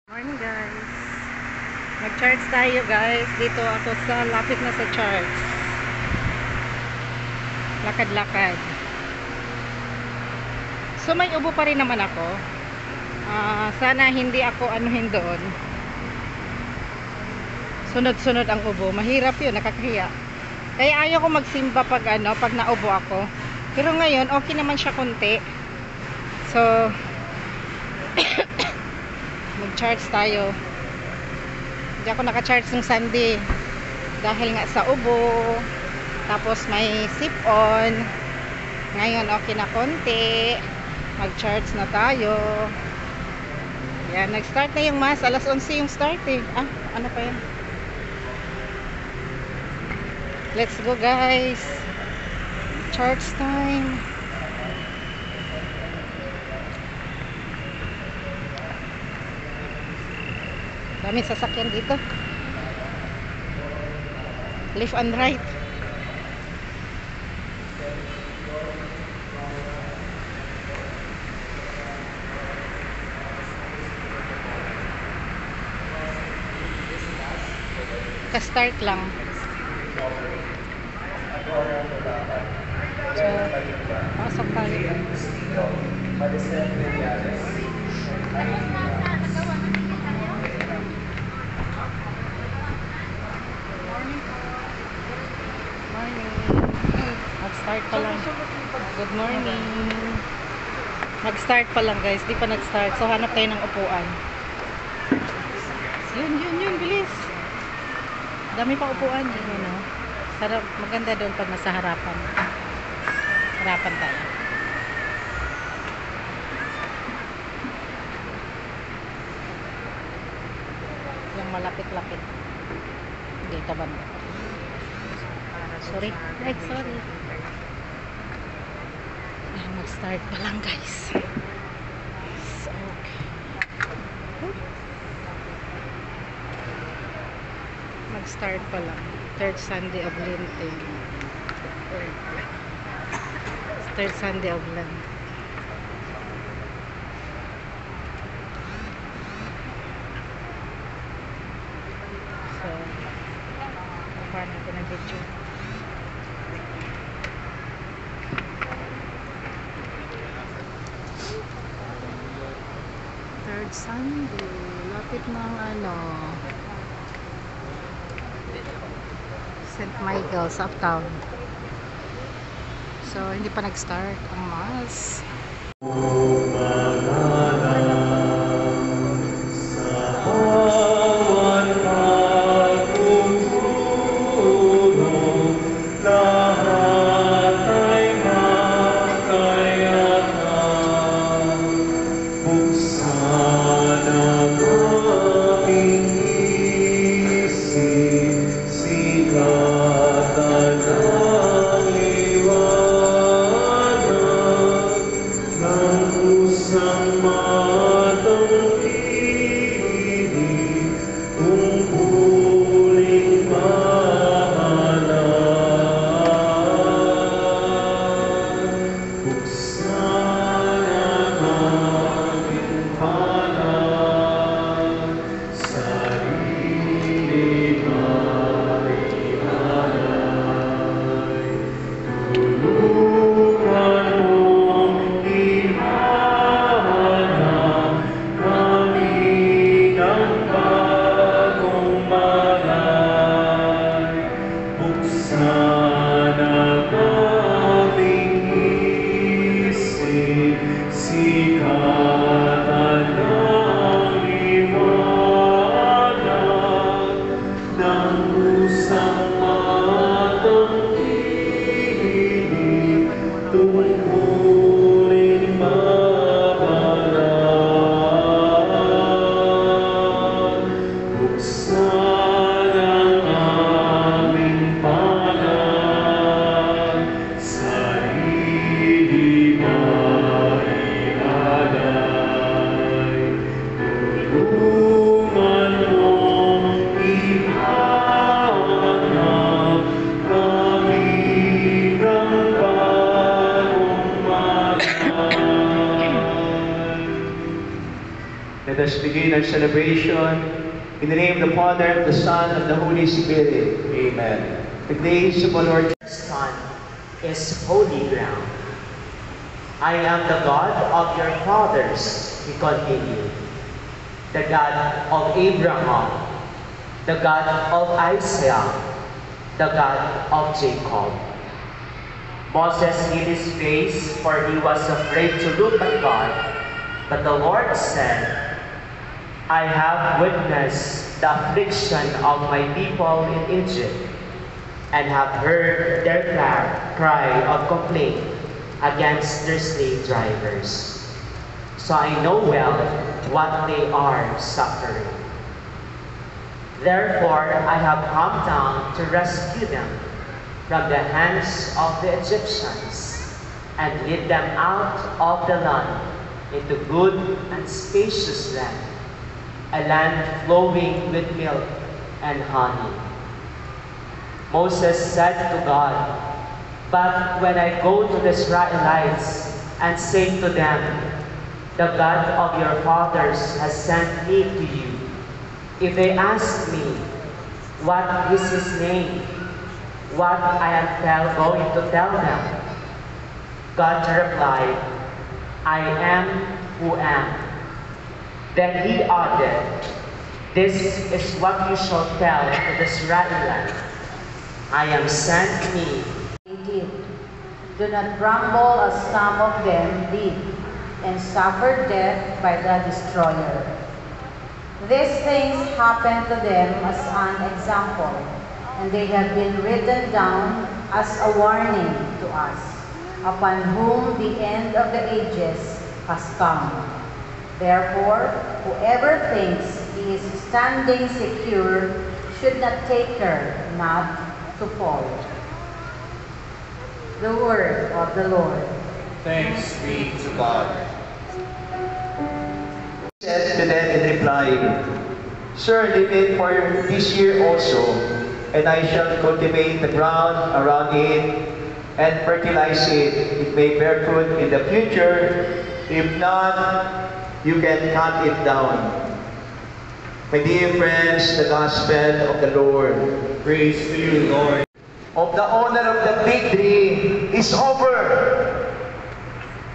Morning guys. Nag-charge tayo guys. Dito ako sa lapit na sa charge. Lakad-lakad. So may ubo pa rin naman ako. Sana hindi ako anuhin doon. Sunod-sunod ang ubo. Mahirap 'yun, nakakahiya. Kaya ayaw ko magsimba pag naubo ako. Pero ngayon okay naman siya konti. So mag-charge tayo. Hindi ako naka-charge ng Sunday dahil nga sa ubo, tapos may sip-on. Ngayon okay na konti, mag-charge na tayo. Yan, nag-start na yung mass. Alas 11 yung start eh. Ano pa yan? Let's go guys, charge time. Dami sasakyan dito. Left and right. Ka-start lang. So, pasok tayo. Mag-start pa lang. Good morning. Mag-start pa lang guys. Di pa nag-start. So hanap tayo ng upuan. Yun. Bilis. Dami pa upuan. Yun, sarap. Maganda doon pag nasa harapan. Harapan tayo. Yung malapit-lapit. Hindi ka ba na? Sorry. Sorry. Ayan, mag-start pa lang guys. So, okay. Mag-start pa lang. Third Sunday of Lent. Third Sunday of Lent. So, paano natin ang video? Third Sunday, lapit ng St. Michael's uptown. So hindi pa nag-start ang mass. Let us begin our celebration in the name of the Father, the Son, and the Holy Spirit. Amen. The days of our Lord Son is holy ground. I am the God of your fathers, he continued, the God of Abraham, the God of Isaac, the God of Jacob. Moses hid his face, for he was afraid to look at God. But the Lord said, I have witnessed the affliction of my people in Egypt, and have heard their cry of complaint against their slave drivers. So I know well what they are suffering. Therefore, I have come down to rescue them from the hands of the Egyptians and lead them out of the land into good and spacious land, a land flowing with milk and honey. Moses said to God, but when I go to the Israelites and say to them, the God of your fathers has sent me to you, if they ask me, what is his name? What I am going to tell them? God replied, I am who am. Then he added, this is what you shall tell to the Israelites. I am sent me. They did. Do not grumble as some of them did, and suffered death by the destroyer. These things happened to them as an example, and they have been written down as a warning to us, upon whom the end of the ages has come. Therefore, whoever thinks he is standing secure should not take care not to fall. The word of the Lord. Thanks be to God. said to them in reply, Sir, leave it for this year also, and I shall cultivate the ground around it and fertilize it. It may bear fruit in the future. If not, you can cut it down. My dear friends, the gospel of the Lord. Praise to you, Lord. Of the honor of the victory is over.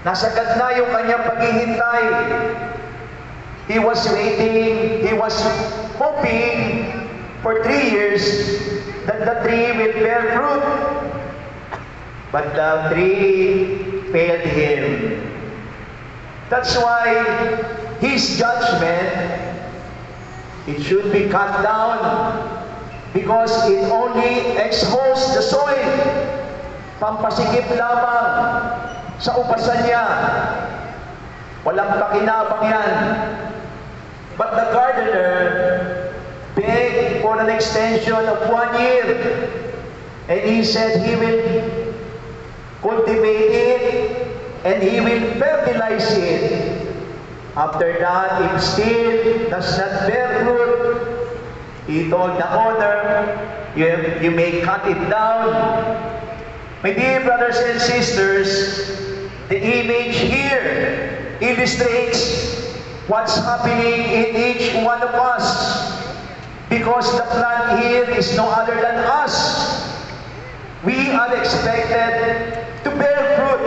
Nasagad na yung kanyang paghihintay. He was waiting, he was hoping for 3 years that the tree will bear fruit. But the tree failed him. That's why his judgment, it should be cut down because it only exposed the soil. Pampasikip lamang sa upasan niya. Walang pakinabang yan. But the gardener begged for an extension of 1 year. And he said he will cultivate it and he will fertilize it. After that, if still does not bear fruit, he told the owner, you may cut it down. My dear brothers and sisters, the image here illustrates what's happening in each one of us. Because the plant here is no other than us. We are expected to bear fruit.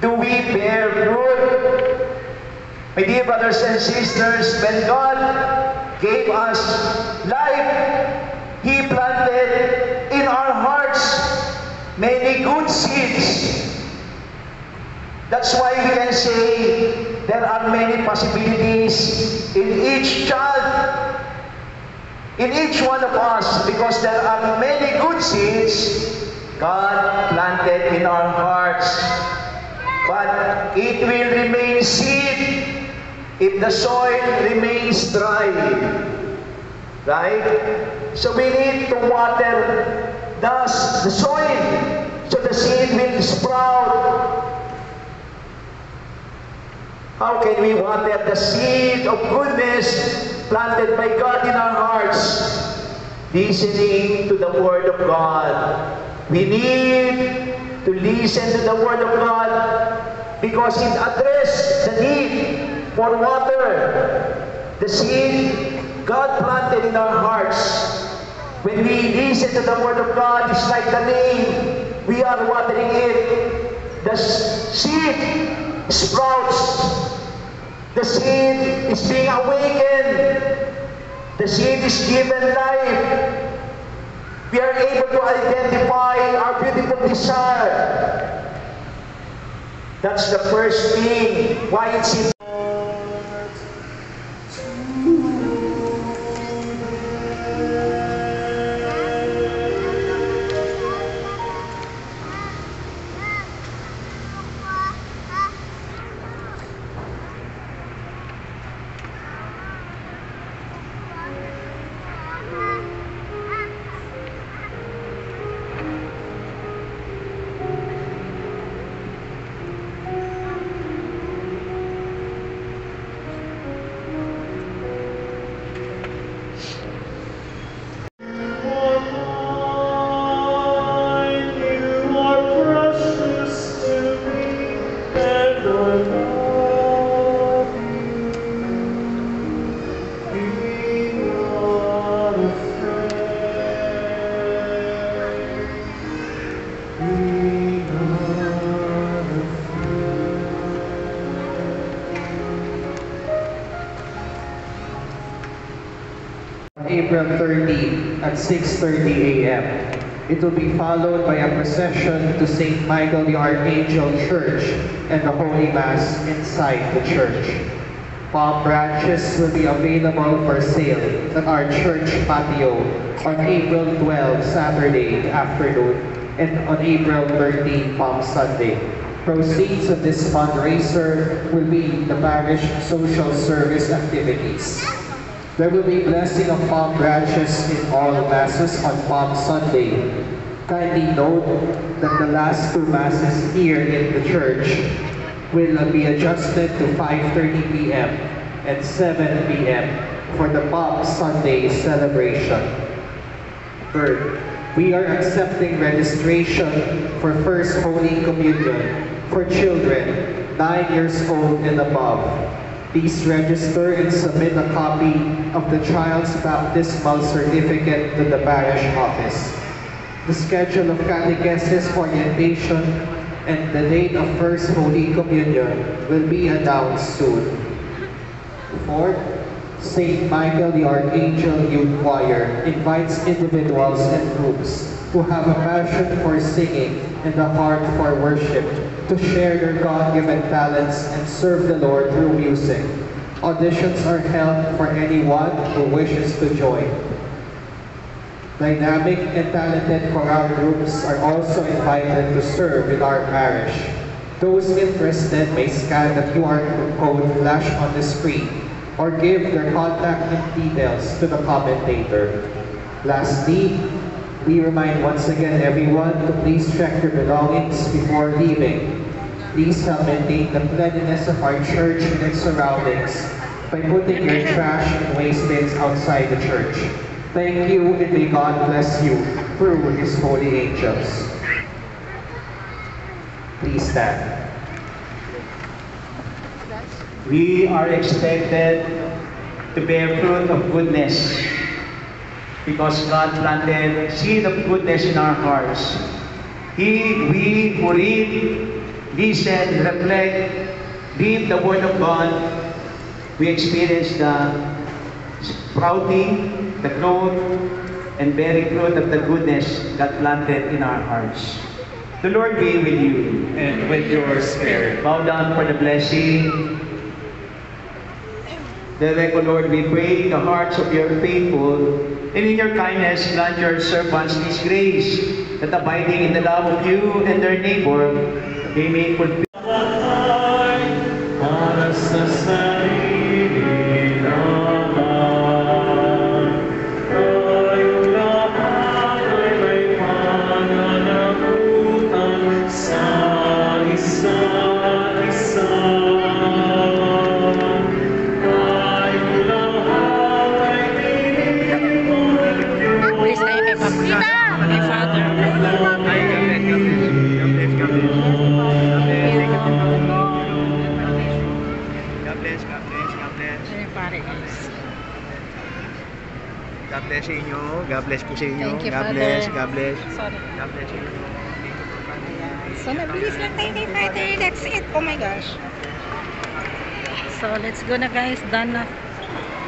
Do we bear fruit? My dear brothers and sisters, when God gave us life, He planted in our hearts many good seeds. That's why we can say there are many possibilities in each child, in each one of us, because there are many good seeds God planted in our hearts. But it will remain seed if the soil remains dry. Right? So we need to water thus the soil so the seed will sprout. How can we water the seed of goodness planted by God in our hearts? Listening to the Word of God. We need to listen to the Word of God because it addresses the need for water. The seed God planted in our hearts. When we listen to the Word of God, it's like the name. We are watering it. The seed sprouts. The seed is being awakened. The seed is given life. We are able to identify our beautiful desire. That's the first thing. Why it's important. April 13 at 6:30 a.m. It will be followed by a procession to St. Michael the Archangel Church and the Holy Mass inside the church. Palm branches will be available for sale at our church patio on April 12, Saturday afternoon, and on April 13, Palm Sunday. Proceeds of this fundraiser will be the parish social service activities. There will be blessing of palm branches in all masses on Palm Sunday. Kindly note that the last two masses here in the church will be adjusted to 5:30 p.m. and 7 p.m. for the Palm Sunday celebration. Third, we are accepting registration for First Holy Communion for children 9 years old and above. Please register and submit a copy of the child's baptismal certificate to the parish office. The schedule of catechesis orientation and the date of First Holy Communion will be announced soon. Fourth, St. Michael the Archangel Youth Choir invites individuals and groups who have a passion for singing and a heart for worship to share their God-given talents and serve the Lord through music. Auditions are held for anyone who wishes to join. Dynamic and talented choral groups are also invited to serve in our parish. Those interested may scan the QR code flashed on the screen or give their contact and details to the commentator. Lastly, we remind once again everyone to please check your belongings before leaving. Please help maintain the cleanliness of our church and its surroundings by putting your trash and waste bins outside the church. Thank you, and may God bless you through His holy angels. Please stand. We are expected to bear fruit of goodness because God planted seed of goodness in our hearts. We who read, listen, reflect, read the Word of God, we experience the sprouting, the growth, and bearing fruit of the goodness God planted in our hearts. The Lord be with you. And with your spirit. Bow down for the blessing. Direct, O Lord, we pray the hearts of your faithful, and in your kindness grant your servants this grace, that abiding in the love of you and their neighbor, they may fulfill Para sa sarili naman, tayo lahat ay may pananagutan sa isa't isa. Tayo lahat ay tinipon. Please tayo kay Papa. Kay Father. God bless sa inyo. God bless po sa inyo. Thank you, God Father. bless. God bless. Sorry. God bless sa inyo. So, nabilis lang tayo kay Father. That's it. Oh my gosh. So, let's go na guys. Done na.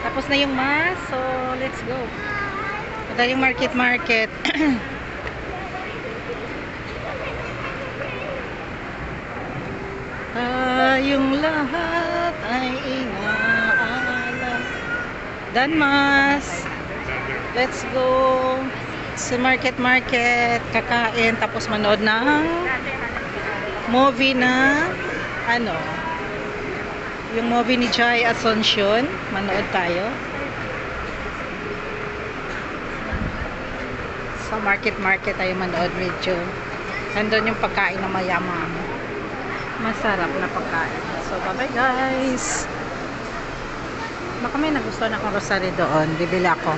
Tapos na yung mass. So, let's go. Ito yung market. Tayong lahat ay inaalam. Done mass. Let's go sa market, kakain, tapos manood ng movie na yung movie ni Jai Asuncion. Manood tayo sa market tayo manood. Medyo nandun yung pagkain na mayaman, masarap na pagkain. So bye bye guys. Baka may nagustuhan akong rosary doon, bibili ako.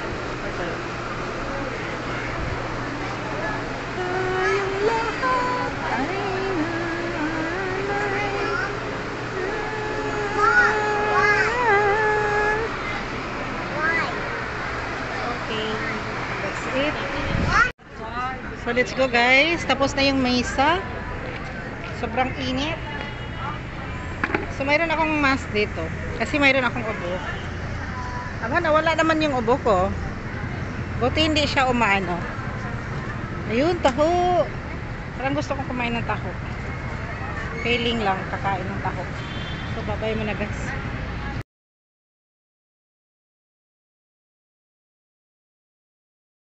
So let's go guys. Tapos na yung mesa. Sobrang init. So mayroon akong mask dito. Kasi mayroon akong ubo. Aba, nawala naman yung ubo ko. Buti hindi siya umaano. Ayun, taho. Parang gusto kong kumain ng taho. Feeling lang kakain ng taho. So bye-bye muna guys.